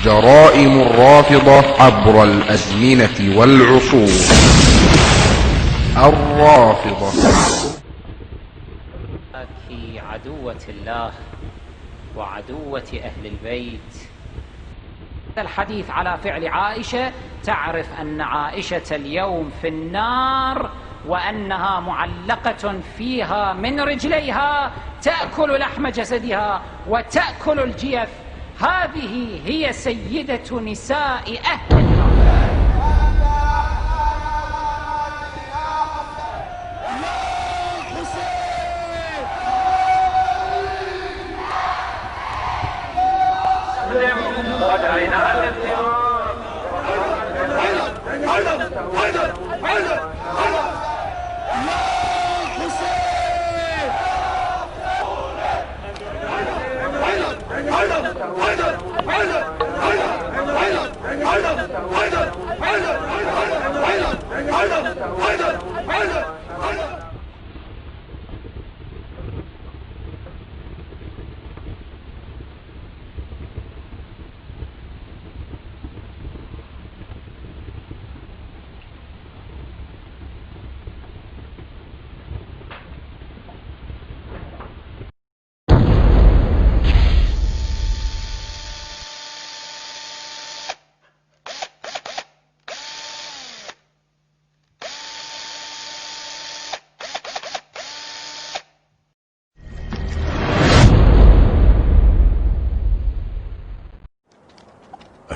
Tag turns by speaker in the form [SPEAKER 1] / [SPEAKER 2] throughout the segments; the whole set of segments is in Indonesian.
[SPEAKER 1] جرائم الرافضة عبر الأزمنة والعصور. الرافضة
[SPEAKER 2] عدوة الله وعدوة أهل البيت. الحديث على فعل عائشة، تعرف أن عائشة اليوم في النار وأنها معلقة فيها من رجليها، تأكل لحم جسدها وتأكل الجيف. هذه هي سيدة نساء أهل النار.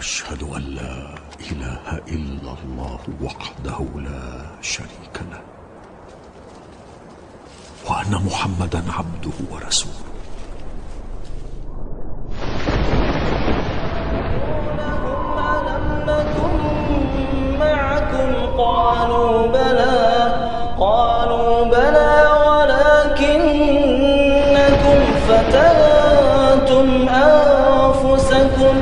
[SPEAKER 3] أشهد أن لا إله إلا الله وحده لا شريك له، وأن محمدا عبده ورسوله.
[SPEAKER 4] ألم نكن معكم؟ قالوا بلى ولكنكم فتنتم أنفسكم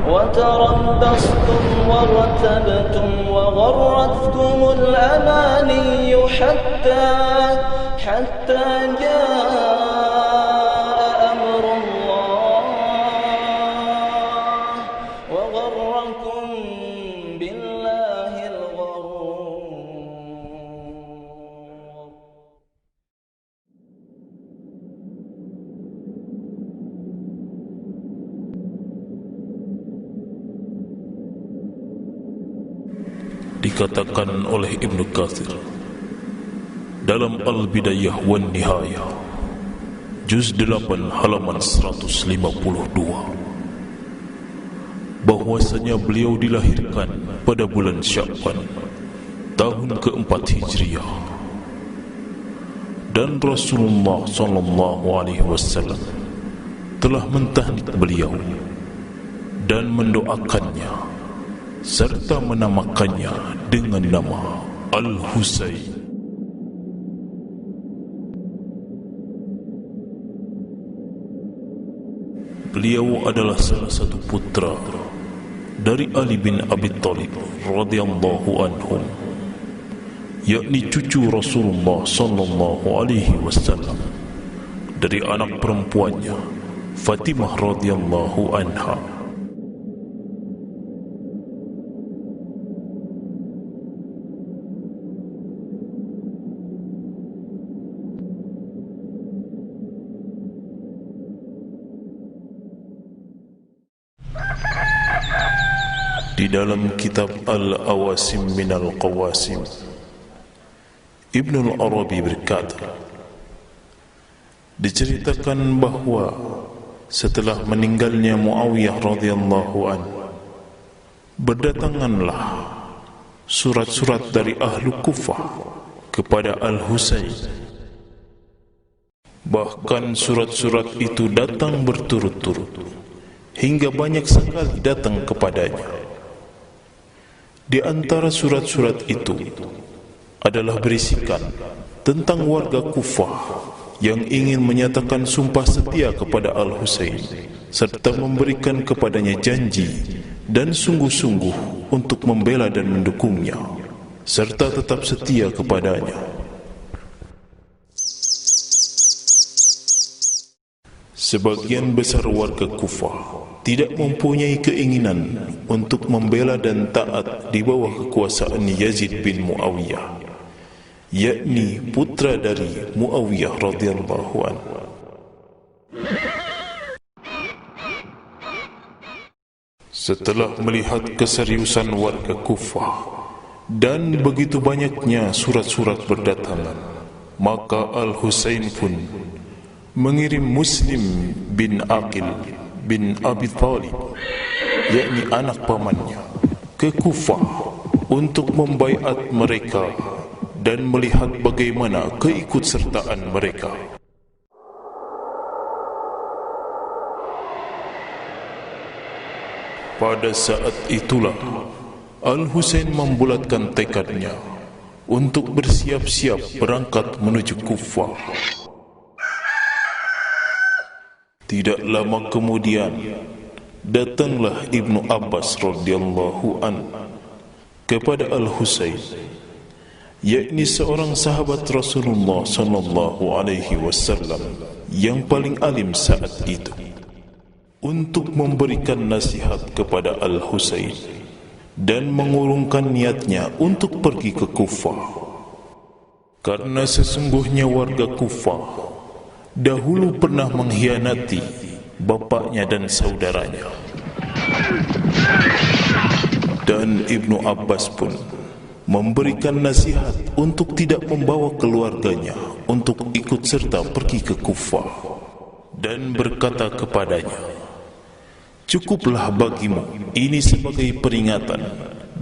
[SPEAKER 4] وتربصتم وارتبتم وغرتكم الأماني حتى جاء أمر الله وغركم بالله الغرور.
[SPEAKER 5] Dikatakan oleh Ibnu Katsir dalam Al-Bidayah wan Nihayah juz 8 halaman 152 bahwasanya beliau dilahirkan pada bulan Sya'ban tahun keempat Hijriah, dan Rasulullah SAW telah mentahnik beliau dan mendoakannya serta menamakannya dengan nama Al-Husain. Beliau adalah salah satu putra dari Ali bin Abi Thalib radhiyallahu anhum, yakni cucu Rasulullah SAW dari anak perempuannya Fatimah radhiyallahu anha. Di dalam kitab Al-Awasim Minal Qawasim, Ibnul Arabi berkata, diceritakan bahawa setelah meninggalnya Muawiyah radhiyallahu anhu, berdatanganlah surat-surat dari ahlu Kufah kepada Al-Husain. Bahkan surat-surat itu datang berturut-turut hingga banyak sekali datang kepadanya. Di antara surat-surat itu adalah berisikan tentang warga Kufah yang ingin menyatakan sumpah setia kepada Al-Husain serta memberikan kepadanya janji dan sungguh-sungguh untuk membela dan mendukungnya, serta tetap setia kepadanya. Sebagian besar warga Kufah tidak mempunyai keinginan untuk membela dan taat di bawah kekuasaan Yazid bin Muawiyah, yakni putra dari Muawiyah radhiyallahu anhu. Setelah melihat keseriusan warga Kufah dan begitu banyaknya surat-surat berdatangan, maka Al-Husain pun mengirim Muslim bin Aqil bin Abi Thalib, yakni anak pamannya, ke Kufah untuk membaiat mereka dan melihat bagaimana keikutsertaan mereka. Pada saat itulah Al-Husain membulatkan tekadnya untuk bersiap-siap berangkat menuju Kufah. Tidak lama kemudian datanglah Ibnu Abbas radhiyallahu anhu kepada Al-Husain, yakni seorang sahabat Rasulullah sallallahu alaihi wasallam yang paling alim saat itu, untuk memberikan nasihat kepada Al-Husain dan mengurungkan niatnya untuk pergi ke Kufah. Karena sesungguhnya warga Kufah dahulu pernah mengkhianati bapaknya dan saudaranya. Dan Ibnu Abbas pun memberikan nasihat untuk tidak membawa keluarganya untuk ikut serta pergi ke Kufah, dan berkata kepadanya, "Cukuplah bagimu ini sebagai peringatan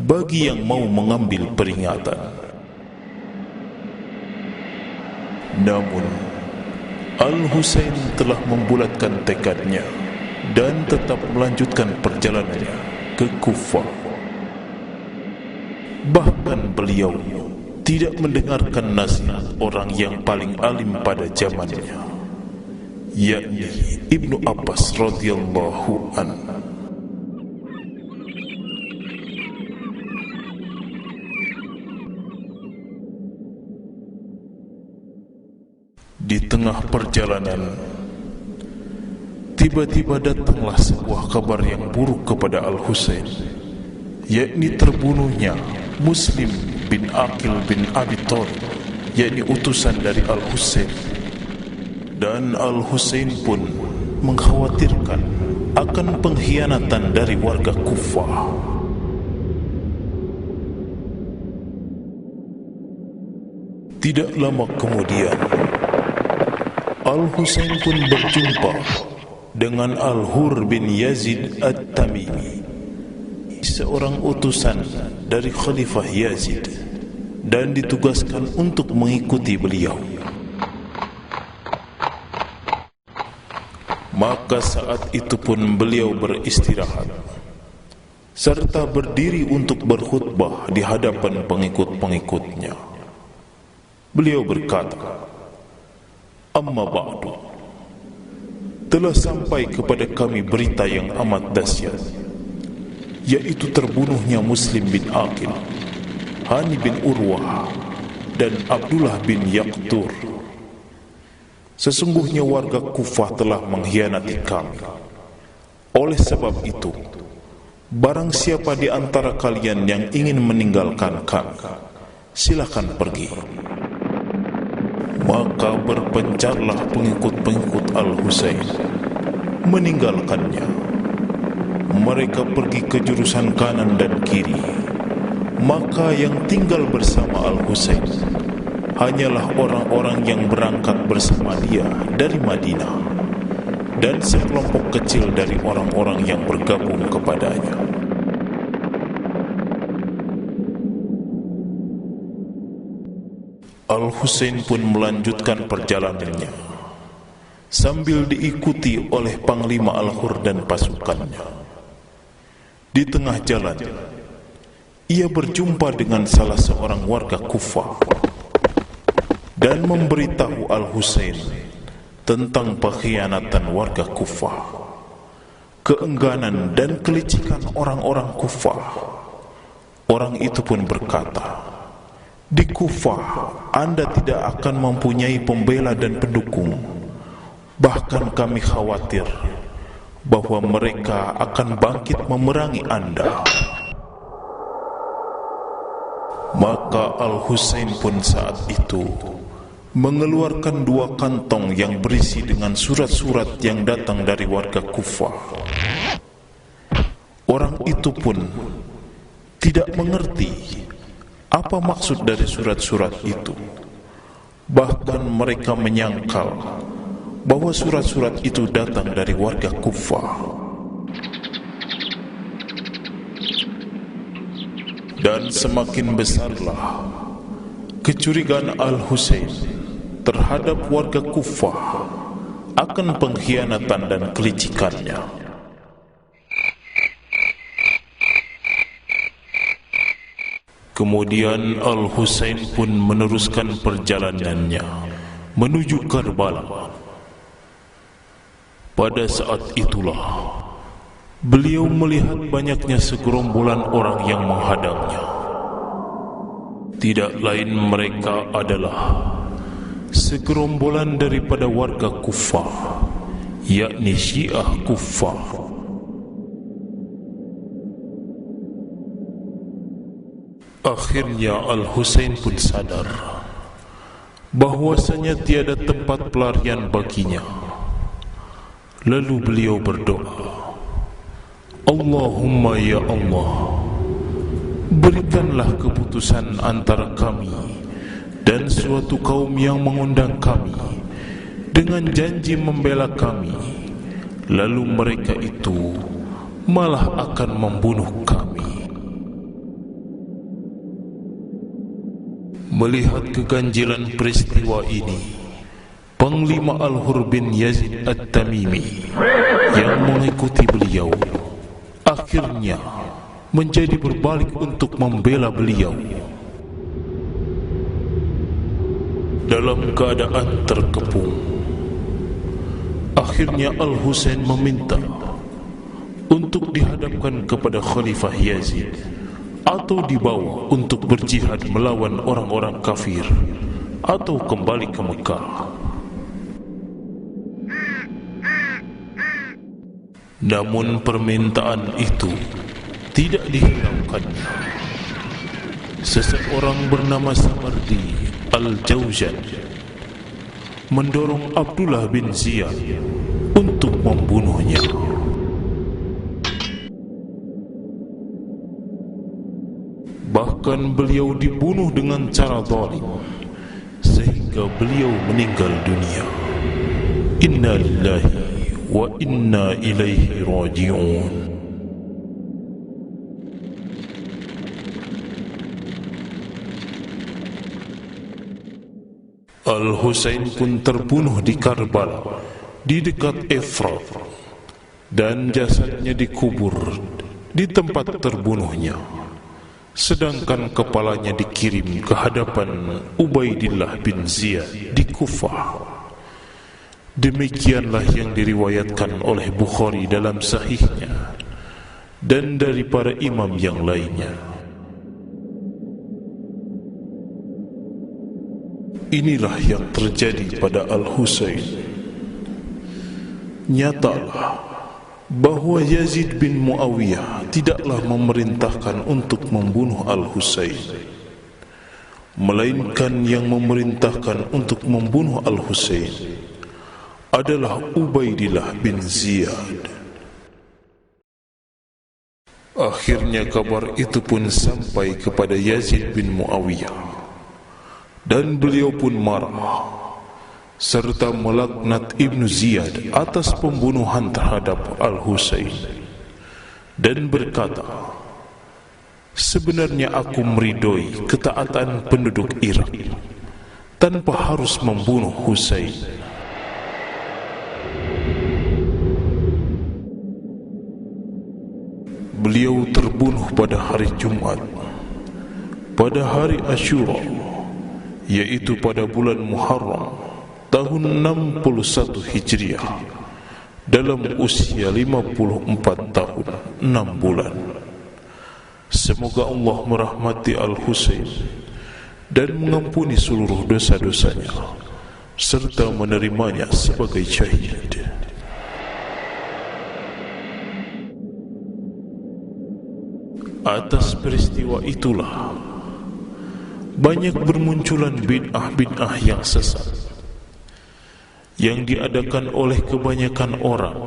[SPEAKER 5] bagi yang mau mengambil peringatan." Namun Al-Husain telah membulatkan tekadnya dan tetap melanjutkan perjalanannya ke Kufah. Bahkan beliau tidak mendengarkan nasihat orang yang paling alim pada zamannya, yakni Ibnu Abbas radhiyallahu anhu. Di tengah perjalanan, tiba-tiba datanglah sebuah kabar yang buruk kepada Al-Husain, yakni terbunuhnya Muslim bin Aqil bin Abi Thalib, yakni utusan dari Al-Husain. Dan Al-Husain pun mengkhawatirkan akan pengkhianatan dari warga Kufah. Tidak lama kemudian, Al-Husain pun berjumpa dengan Al-Hur bin Yazid At-Tamimi, seorang utusan dari Khalifah Yazid, dan ditugaskan untuk mengikuti beliau. Maka saat itu pun beliau beristirahat serta berdiri untuk berkhutbah di hadapan pengikut-pengikutnya. Beliau berkata, "Amma ba'du, telah sampai kepada kami berita yang amat dahsyat, yaitu terbunuhnya Muslim bin Aqil, Hani bin Urwah, dan Abdullah bin Yaqtur. Sesungguhnya warga Kufah telah mengkhianati kami. Oleh sebab itu, barang siapa di antara kalian yang ingin meninggalkan kami, silakan pergi." Maka berpencarlah pengikut-pengikut Al-Husain meninggalkannya. Mereka pergi ke jurusan kanan dan kiri. Maka yang tinggal bersama Al-Husain hanyalah orang-orang yang berangkat bersama dia dari Madinah dan sekelompok kecil dari orang-orang yang bergabung kepadanya. Al-Husain pun melanjutkan perjalanannya sambil diikuti oleh Panglima Al-Hur dan pasukannya. Di tengah jalan, ia berjumpa dengan salah seorang warga Kufah dan memberitahu Al-Husain tentang pengkhianatan warga Kufah, keengganan dan kelicikan orang-orang Kufah. Orang itu pun berkata, Di Kufah, Anda tidak akan mempunyai pembela dan pendukung. Bahkan kami khawatir bahwa mereka akan bangkit memerangi Anda. Maka Al-Husain pun saat itu mengeluarkan 2 kantong yang berisi dengan surat-surat yang datang dari warga Kufah. Orang itu pun tidak mengerti apa maksud dari surat-surat itu. Bahkan mereka menyangkal bahwa surat-surat itu datang dari warga Kufah. Dan semakin besarlah kecurigaan Al-Husain terhadap warga Kufah akan pengkhianatan dan kelicikannya. Kemudian Al-Husain pun meneruskan perjalanannya menuju Karbala. Pada saat itulah beliau melihat banyaknya segerombolan orang yang menghadangnya. Tidak lain mereka adalah segerombolan daripada warga Kufah, yakni Syiah Kufah. Akhirnya Al-Husain pun sadar bahwasanya tiada tempat pelarian baginya. Lalu beliau berdoa, Allahumma ya Allah, berikanlah keputusan antara kami dan suatu kaum yang mengundang kami dengan janji membela kami, lalu mereka itu malah akan membunuh kami. Melihat keganjilan peristiwa ini, Panglima Al-Hur bin Yazid At-Tamimi yang mengikuti beliau akhirnya menjadi berbalik untuk membela beliau. Dalam keadaan terkepung, akhirnya Al-Husain meminta untuk dihadapkan kepada Khalifah Yazid atau dibawa untuk berjihad melawan orang-orang kafir atau kembali ke Mekah. Namun permintaan itu tidak dihiraukannya. Seseorang bernama Samardi Al-Jauzan mendorong Abdullah bin Ziyad untuk membunuhnya. Bahkan beliau dibunuh dengan cara zalim sehingga beliau meninggal dunia. Inna lillahi wa inna ilaihi raji'un. Al-Husain pun terbunuh di Karbala di dekat Efrat, dan jasadnya dikubur di tempat terbunuhnya, sedangkan kepalanya dikirim ke hadapan Ubaidillah bin Ziyad di Kufah. Demikianlah yang diriwayatkan oleh Bukhari dalam sahihnya dan dari para imam yang lainnya. Inilah yang terjadi pada Al-Husain. Nyatalah bahwa Yazid bin Muawiyah tidaklah memerintahkan untuk membunuh Al-Husain, melainkan yang memerintahkan untuk membunuh Al-Husain adalah Ubaidillah bin Ziyad. Akhirnya kabar itu pun sampai kepada Yazid bin Muawiyah, dan beliau pun marah serta melaknat Ibnu Ziyad atas pembunuhan terhadap Al-Husain, dan berkata, sebenarnya aku meridhoi ketaatan penduduk Irak tanpa harus membunuh Husain. Beliau terbunuh pada hari Jumat, pada hari Asyura, yaitu pada bulan Muharram tahun 61 Hijriah, dalam usia 54 tahun 6 bulan. Semoga Allah merahmati Al-Husain dan mengampuni seluruh dosa-dosanya serta menerimanya sebagai syahid. Atas peristiwa itulah banyak bermunculan bid'ah-bid'ah yang sesat yang diadakan oleh kebanyakan orang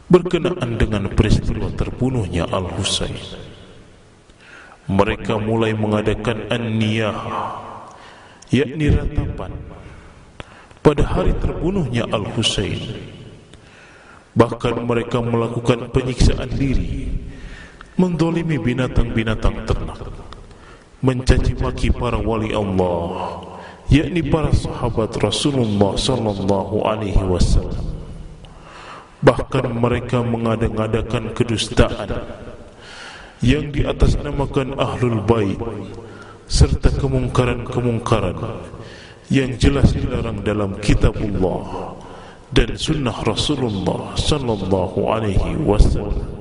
[SPEAKER 5] berkenaan dengan peristiwa terbunuhnya Al-Husain. Mereka mulai mengadakan an-niyahah, yakni ratapan pada hari terbunuhnya Al-Husain. Bahkan mereka melakukan penyiksaan diri, mendolimi binatang-binatang ternak, mencaci maki para wali Allah, yakni para sahabat Rasulullah sallallahu alaihi wasallam. Bahkan mereka mengada-ngadakan kedustaan yang diatasnamakan Ahlul Bait serta kemungkaran-kemungkaran yang jelas dilarang dalam kitabullah dan sunnah Rasulullah sallallahu alaihi wasallam.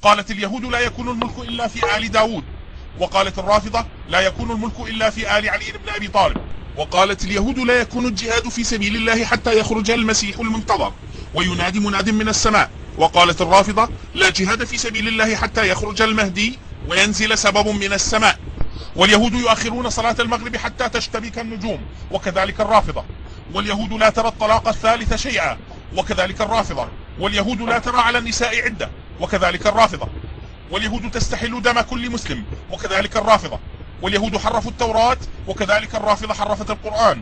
[SPEAKER 6] قالت اليهود لا يكون الملك إلا في آل داود، وقالت الرافضة لا يكون الملك إلا في آل علي بن أبي طالب، وقالت اليهود لا يكون الجهاد في سبيل الله حتى يخرج المسيح المنتظر وينادي مناد من السماء، وقالت الرافضة لا جهاد في سبيل الله حتى يخرج المهدي وينزل سبب من السماء، واليهود يؤخرون صلاة المغرب حتى تشتبك النجوم، وكذلك الرافضة، واليهود لا ترى الطلاق الثالث شيئا، وكذلك الرافضة، واليهود لا ترى على النساء عدة، وكذلك الرافضة، واليهود تستحل دم كل مسلم، وكذلك الرافضة، واليهود حرفوا التوراة، وكذلك الرافضة حرفت القرآن،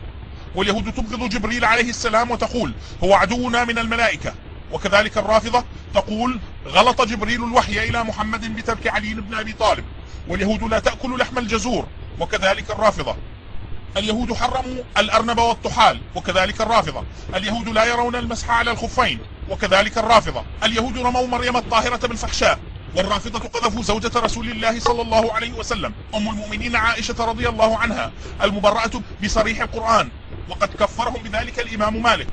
[SPEAKER 6] واليهود تبغض جبريل عليه السلام وتقول هو عدونا من الملائكة، وكذلك الرافضة تقول غلط جبريل الوحي إلى محمد بترك علي بن أبي طالب، واليهود لا تأكل لحم الجزور، وكذلك الرافضة، اليهود حرموا الأرنب والطحال، وكذلك الرافضة، اليهود لا يرون المسح على الخفين، وكذلك الرافضة، اليهود رموا مريم الطاهرة بالفحشاء، والرافضة قذفوا زوجة رسول الله صلى الله عليه وسلم أم المؤمنين عائشة رضي الله عنها المبرأة بصريح القرآن، وقد كفرهم بذلك الإمام مالك،